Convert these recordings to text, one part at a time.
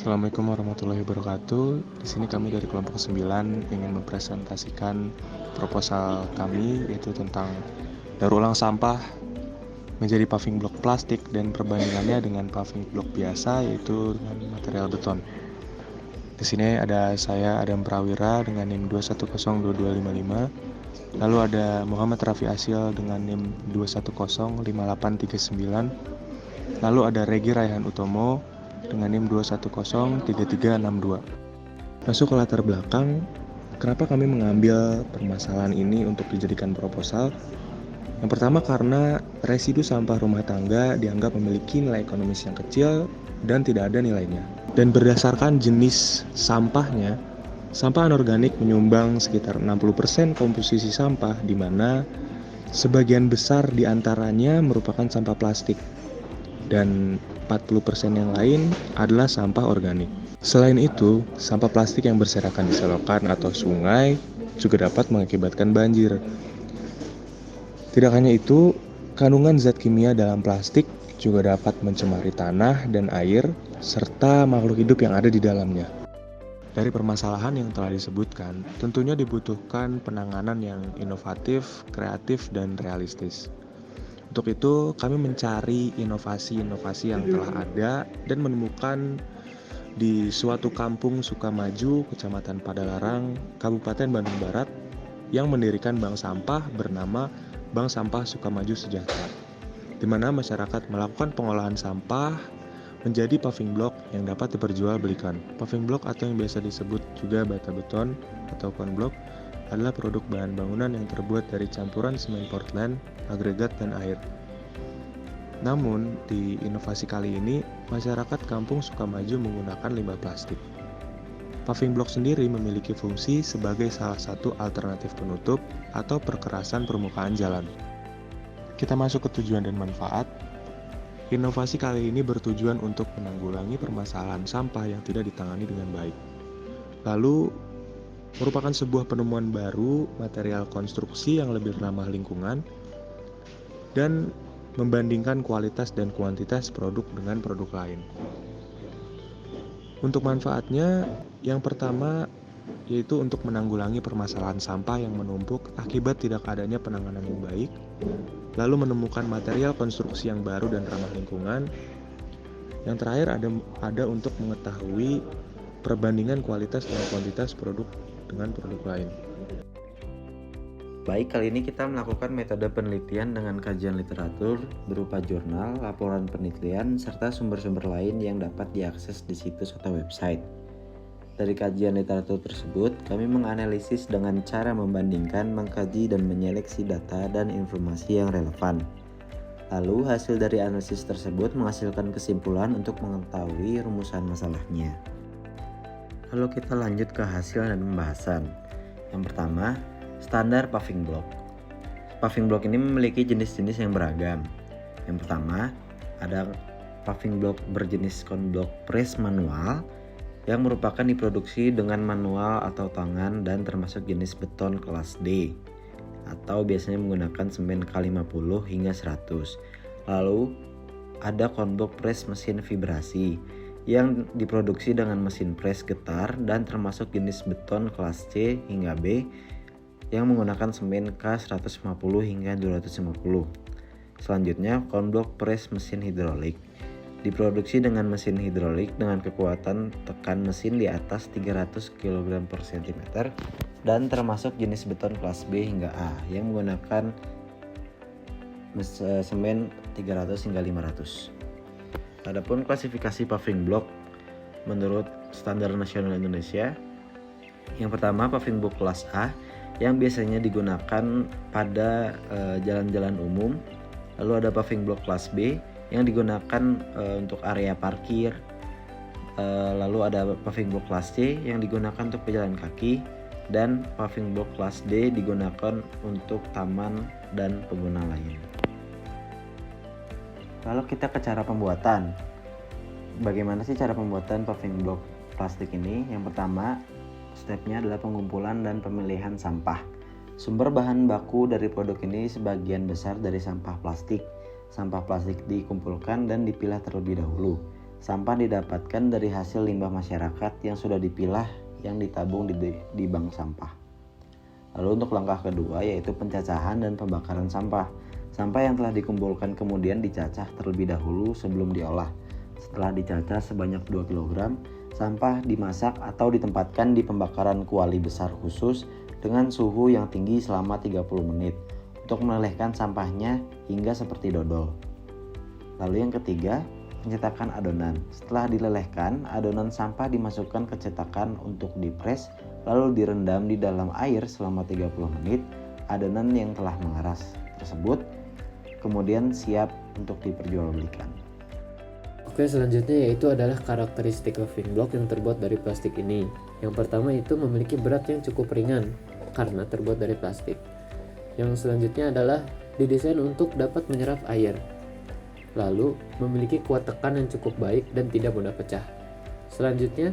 Assalamualaikum warahmatullahi wabarakatuh. Di sini kami dari kelompok 9 ingin mempresentasikan proposal kami, yaitu tentang daur ulang sampah menjadi paving block plastik dan perbandingannya dengan paving block biasa, yaitu dengan material beton. Di sini ada saya Adam Prawira dengan NIM 2102255. Lalu ada Muhammad Rafi Asil dengan NIM 2105839. Lalu ada Regi Raihan Utomo dengan NIM 2103362. Masuk ke latar belakang, kenapa kami mengambil permasalahan ini untuk dijadikan proposal? Yang pertama karena residu sampah rumah tangga dianggap memiliki nilai ekonomis yang kecil dan tidak ada nilainya. Dan berdasarkan jenis sampahnya, sampah anorganik menyumbang sekitar 60% komposisi sampah, di mana sebagian besar diantaranya merupakan sampah plastik dan 40% yang lain adalah sampah organik. Selain itu, sampah plastik yang berserakan di selokan atau sungai juga dapat mengakibatkan banjir. Tidak hanya itu, kandungan zat kimia dalam plastik juga dapat mencemari tanah dan air serta makhluk hidup yang ada di dalamnya. Dari permasalahan yang telah disebutkan, tentunya dibutuhkan penanganan yang inovatif, kreatif, dan realistis. Untuk itu, kami mencari inovasi-inovasi yang telah ada dan menemukan di suatu kampung Sukamaju, Kecamatan Padalarang, Kabupaten Bandung Barat, yang mendirikan bank sampah bernama Bank Sampah Sukamaju Sejahtera, di mana masyarakat melakukan pengolahan sampah menjadi paving block yang dapat diperjualbelikan. Paving block atau yang biasa disebut juga bata beton atau konblok adalah produk bahan bangunan yang terbuat dari campuran semen Portland, agregat, dan air. Namun, di inovasi kali ini, masyarakat kampung Sukamaju menggunakan limbah plastik. Paving block sendiri memiliki fungsi sebagai salah satu alternatif penutup atau perkerasan permukaan jalan. Kita masuk ke tujuan dan manfaat. Inovasi kali ini bertujuan untuk menanggulangi permasalahan sampah yang tidak ditangani dengan baik. Lalu, merupakan sebuah penemuan baru material konstruksi yang lebih ramah lingkungan dan membandingkan kualitas dan kuantitas produk dengan produk lain. Untuk manfaatnya, yang pertama yaitu untuk menanggulangi permasalahan sampah yang menumpuk akibat tidak adanya penanganan yang baik, lalu menemukan material konstruksi yang baru dan ramah lingkungan. Yang terakhir ada untuk mengetahui perbandingan kualitas dan kuantitas produk dengan produk lain. Baik, kali ini kita melakukan metode penelitian dengan kajian literatur berupa jurnal, laporan penelitian, serta sumber-sumber lain yang dapat diakses di situs atau website. Dari kajian literatur tersebut, kami menganalisis dengan cara membandingkan, mengkaji, dan menyeleksi data dan informasi yang relevan. Lalu, hasil dari analisis tersebut menghasilkan kesimpulan untuk mengetahui rumusan masalahnya. Lalu kita lanjut ke hasil dan pembahasan. Yang pertama, standar paving block. Paving block ini memiliki jenis-jenis yang beragam. Yang pertama, ada paving block berjenis konblok press manual yang merupakan diproduksi dengan manual atau tangan dan termasuk jenis beton kelas D atau biasanya menggunakan semen K50 hingga 100. Lalu ada konblok press mesin vibrasi yang diproduksi dengan mesin press getar dan termasuk jenis beton kelas C hingga B yang menggunakan semen K150 hingga 250. Selanjutnya, konblok press mesin hidrolik diproduksi dengan mesin hidrolik dengan kekuatan tekan mesin di atas 300 kg per cm dan termasuk jenis beton kelas B hingga A yang menggunakan semen 300 hingga 500. Adapun klasifikasi paving block menurut standar nasional Indonesia, yang pertama paving block kelas A yang biasanya digunakan pada jalan-jalan umum. Lalu ada paving block kelas B yang digunakan untuk area parkir. Lalu ada paving block kelas C yang digunakan untuk pejalan kaki, dan paving block kelas D digunakan untuk taman dan pengguna lain. Lalu kita ke cara pembuatan. Bagaimana sih cara pembuatan paving block plastik ini? Yang pertama, stepnya adalah pengumpulan dan pemilihan sampah. Sumber bahan baku dari produk ini sebagian besar dari sampah plastik. Sampah plastik dikumpulkan dan dipilah terlebih dahulu. Sampah didapatkan dari hasil limbah masyarakat yang sudah dipilah yang ditabung di bank sampah. Lalu untuk langkah kedua yaitu pencacahan dan pembakaran sampah. Sampah yang telah dikumpulkan kemudian dicacah terlebih dahulu sebelum diolah. Setelah dicacah sebanyak 2 kg, sampah dimasak atau ditempatkan di pembakaran kuali besar khusus dengan suhu yang tinggi selama 30 menit untuk melelehkan sampahnya hingga seperti dodol. Lalu yang ketiga, pencetakan adonan. Setelah dilelehkan, adonan sampah dimasukkan ke cetakan untuk dipres, lalu direndam di dalam air selama 30 menit. Adonan yang telah mengeras tersebut kemudian siap untuk diperjualbelikan. Oke, selanjutnya yaitu adalah karakteristik paving block yang terbuat dari plastik ini. Yang pertama itu memiliki berat yang cukup ringan karena terbuat dari plastik. Yang selanjutnya adalah didesain untuk dapat menyerap air. Lalu memiliki kuat tekan yang cukup baik dan tidak mudah pecah. Selanjutnya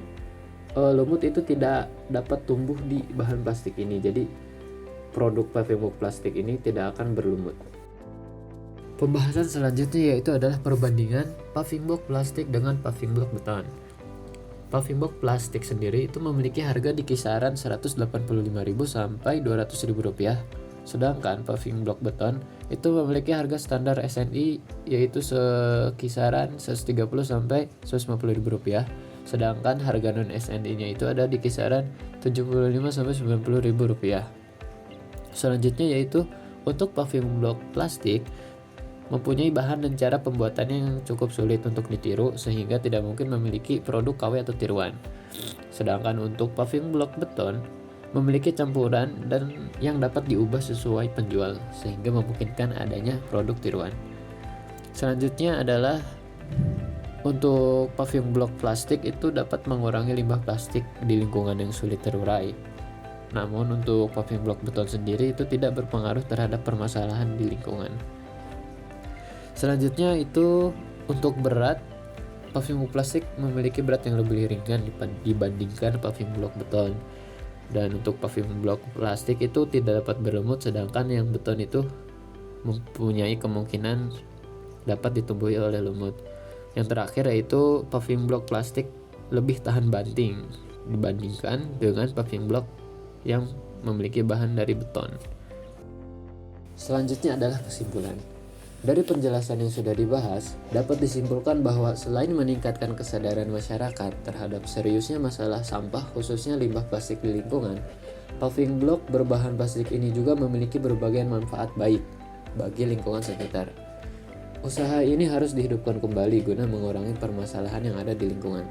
lumut itu tidak dapat tumbuh di bahan plastik ini, jadi produk paving block plastik ini tidak akan berlumut. Pembahasan selanjutnya yaitu adalah perbandingan paving block plastik dengan paving block beton. Paving block plastik sendiri itu memiliki harga di kisaran Rp185.000 sampai Rp200.000. Sedangkan paving block beton itu memiliki harga standar SNI yaitu sekisaran Rp130 sampai Rp150.000. Sedangkan harga non SNI-nya itu ada di kisaran Rp75 sampai Rp90.000. Selanjutnya yaitu untuk paving block plastik mempunyai bahan dan cara pembuatannya yang cukup sulit untuk ditiru sehingga tidak mungkin memiliki produk KW atau tiruan. Sedangkan untuk paving block beton memiliki campuran dan yang dapat diubah sesuai penjual sehingga memungkinkan adanya produk tiruan. Selanjutnya adalah untuk paving block plastik itu dapat mengurangi limbah plastik di lingkungan yang sulit terurai. Namun untuk paving block beton sendiri itu tidak berpengaruh terhadap permasalahan di lingkungan. Selanjutnya itu untuk berat, paving block plastik memiliki berat yang lebih ringan dibandingkan paving block beton. Dan untuk paving block plastik itu tidak dapat berlumut, sedangkan yang beton itu mempunyai kemungkinan dapat ditumbuhi oleh lumut. Yang terakhir yaitu paving block plastik lebih tahan banting dibandingkan dengan paving block yang memiliki bahan dari beton. Selanjutnya adalah kesimpulan. Dari penjelasan yang sudah dibahas, dapat disimpulkan bahwa selain meningkatkan kesadaran masyarakat terhadap seriusnya masalah sampah khususnya limbah plastik di lingkungan, paving block berbahan plastik ini juga memiliki berbagai manfaat baik bagi lingkungan sekitar. Usaha ini harus dihidupkan kembali guna mengurangi permasalahan yang ada di lingkungan.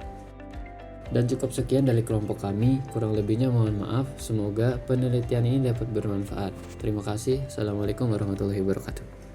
Dan cukup sekian dari kelompok kami, kurang lebihnya mohon maaf, semoga penelitian ini dapat bermanfaat. Terima kasih, Assalamualaikum warahmatullahi wabarakatuh.